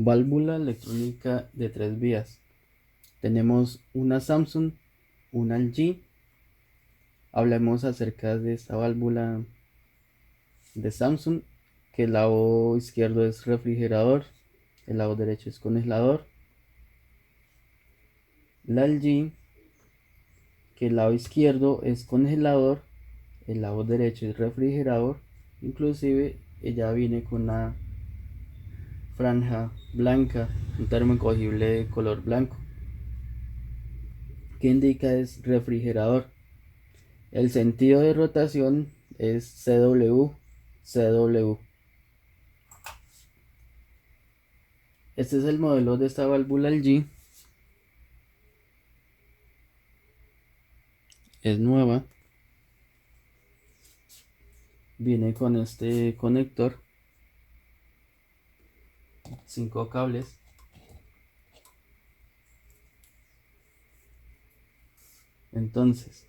Válvula electrónica de 3 vías. Tenemos una Samsung, una LG. Hablemos acerca de esta válvula de Samsung, que el lado izquierdo es refrigerador, el lado derecho es congelador. La LG, que el lado izquierdo es congelador, el lado derecho es refrigerador. Inclusive ella viene con una franja blanca, un termoencogible de color blanco, que indica es refrigerador. El sentido de rotación es CW. Este es el modelo de esta válvula LG. Es nueva. Viene con este conector, 5 cables. Entonces,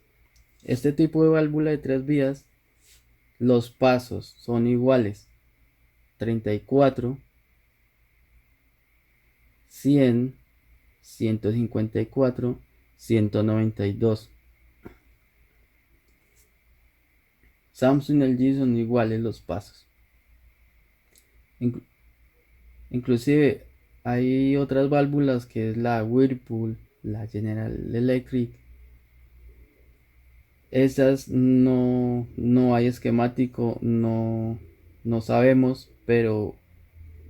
este tipo de válvula de 3 vías, los pasos son iguales: 34, 100, 154, 192. Samsung y LG son iguales los pasos. Inclusive hay otras válvulas, que es la Whirlpool, la General Electric. Esas no hay esquemático, no sabemos, pero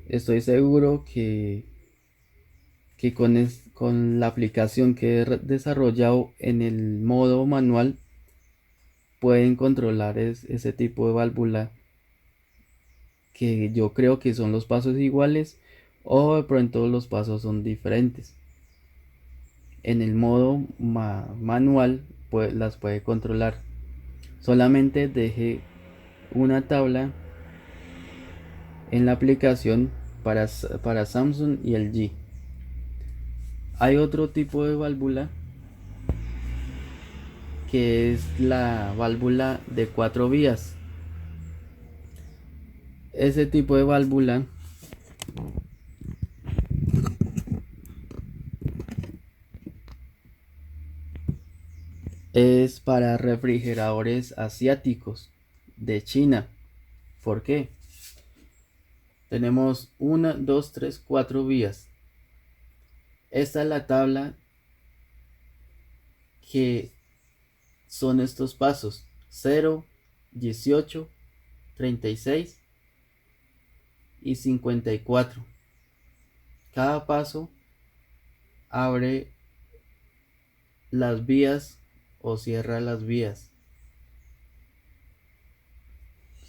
estoy seguro que con la aplicación que he desarrollado en el modo manual pueden controlar ese tipo de válvula, que yo creo que son los pasos iguales o de pronto los pasos son diferentes. En el modo manual las puede controlar. Solamente deje una tabla en la aplicación para Samsung y LG. Hay otro tipo de válvula, que es la válvula de 4 vías. Ese tipo de válvula es para refrigeradores asiáticos de China. ¿Por qué? Tenemos 1, 2, 3, 4 vías. Esta es la tabla que son estos pasos: 0, 18, 36 y 54. Cada paso abre las vías o cierra las vías.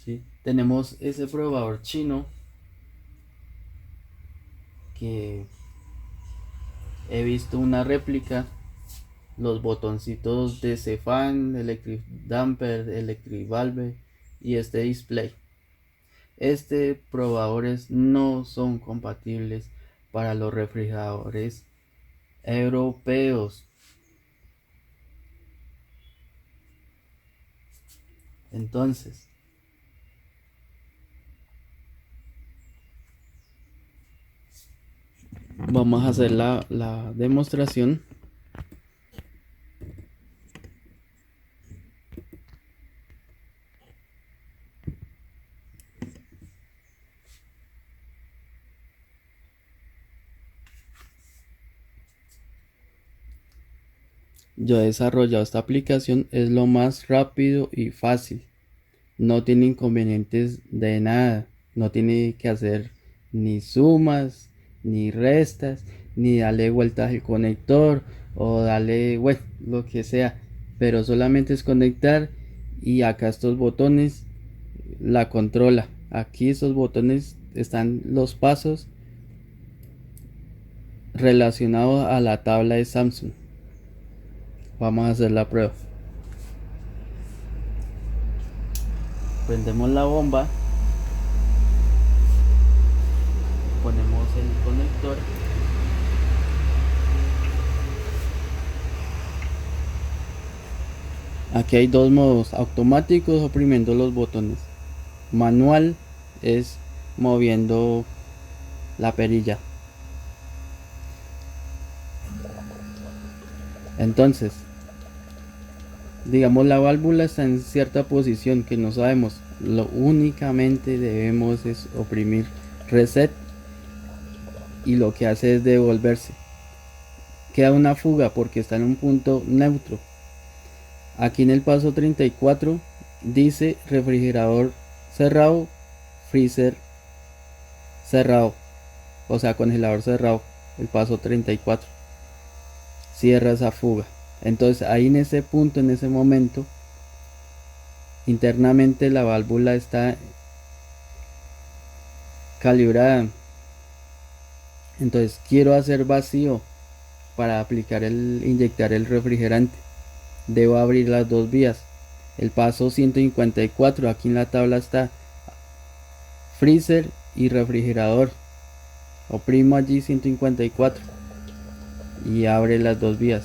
¿Sí? Tenemos ese probador chino, que he visto una réplica, los botoncitos de Cefan, Electric Damper, Electric Valve y este display. Este probadores no son compatibles para los refrigeradores europeos. Entonces, vamos a hacer la demostración. Yo he desarrollado esta aplicación, es lo más rápido y fácil. No tiene inconvenientes de nada. No tiene que hacer ni sumas, ni restas, ni darle vueltas al conector o darle, bueno, lo que sea. Pero solamente es conectar, y acá estos botones la controla. Aquí estos botones están los pasos relacionados a la tabla de Samsung. Vamos a hacer la prueba. Prendemos la bomba, ponemos el conector, aquí hay dos modos: automáticos, oprimiendo los botones; manual es moviendo la perilla. Entonces, digamos la válvula está en cierta posición que no sabemos, lo únicamente debemos es oprimir reset y lo que hace es devolverse. Queda una fuga porque está en un punto neutro. Aquí en el paso 34 dice refrigerador cerrado, freezer cerrado, o sea congelador cerrado. El paso 34 cierra esa fuga. Entonces ahí en ese punto, en ese momento, internamente la válvula está calibrada. Entonces quiero hacer vacío para inyectar el refrigerante. Debo abrir las dos vías. El paso 154, aquí en la tabla está freezer y refrigerador. Oprimo allí 154 y abre las dos vías.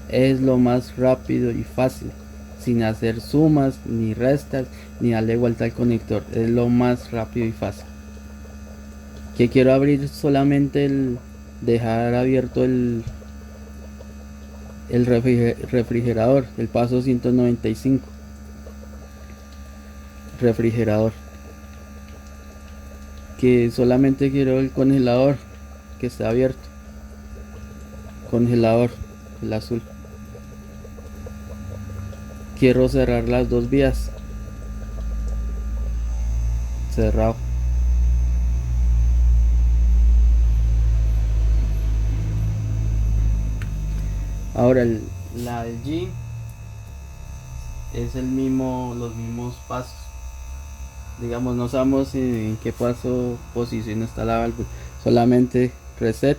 Es lo más rápido y fácil, sin hacer sumas ni restas ni darle vuelta al conector. Es lo más rápido y fácil. Que quiero abrir solamente dejar abierto el refrigerador, el paso 195. Refrigerador. Que solamente quiero el congelador que está abierto. Congelador, el azul. Quiero cerrar las dos vías. Cerrado. Ahora la del G es los mismos pasos. Digamos, no sabemos en qué posición está la válvula. Solamente reset.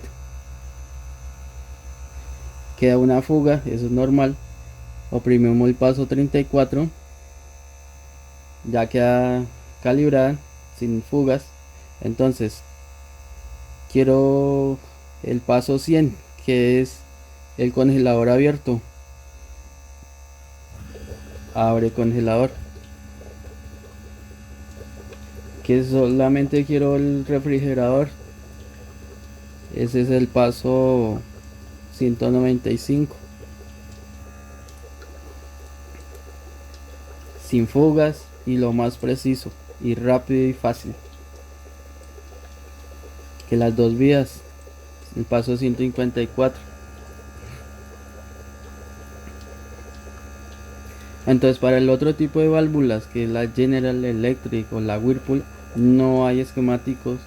Queda una fuga, eso es normal. Oprimimos el paso 34. Ya queda calibrada, sin fugas. Entonces, quiero el paso 100, que es el congelador abierto. Abre congelador. Que solamente quiero el refrigerador. Ese es el paso 195. Sin fugas y lo más preciso y rápido y fácil. Que las dos vías. El paso 154. Entonces para el otro tipo de válvulas, que es la General Electric o la Whirlpool, no hay esquemáticos.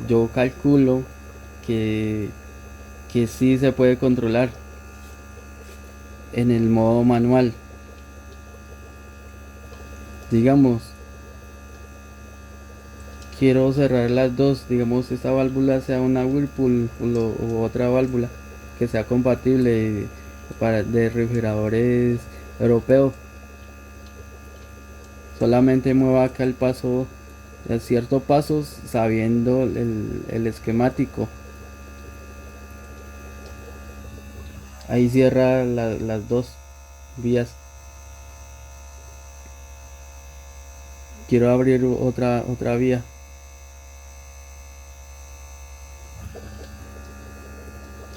Yo calculo que, que sí se puede controlar en el modo manual. Digamos, quiero cerrar las dos. Digamos, esta válvula sea una Whirlpool o otra válvula que sea compatible de refrigeradores europeos. Solamente mueva acá el paso, ciertos pasos, sabiendo el esquemático. Ahí cierra las dos vías. Quiero abrir otra vía.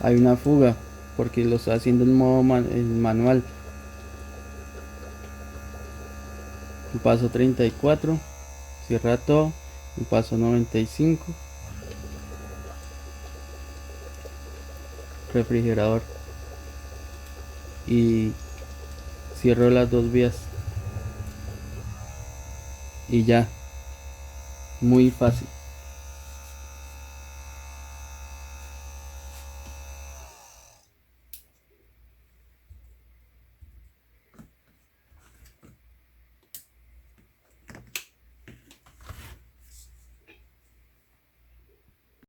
Hay una fuga porque lo estoy haciendo en modo manual. El paso 34, cierra todo. El paso 95, refrigerador, y cierro las dos vías y ya, muy fácil.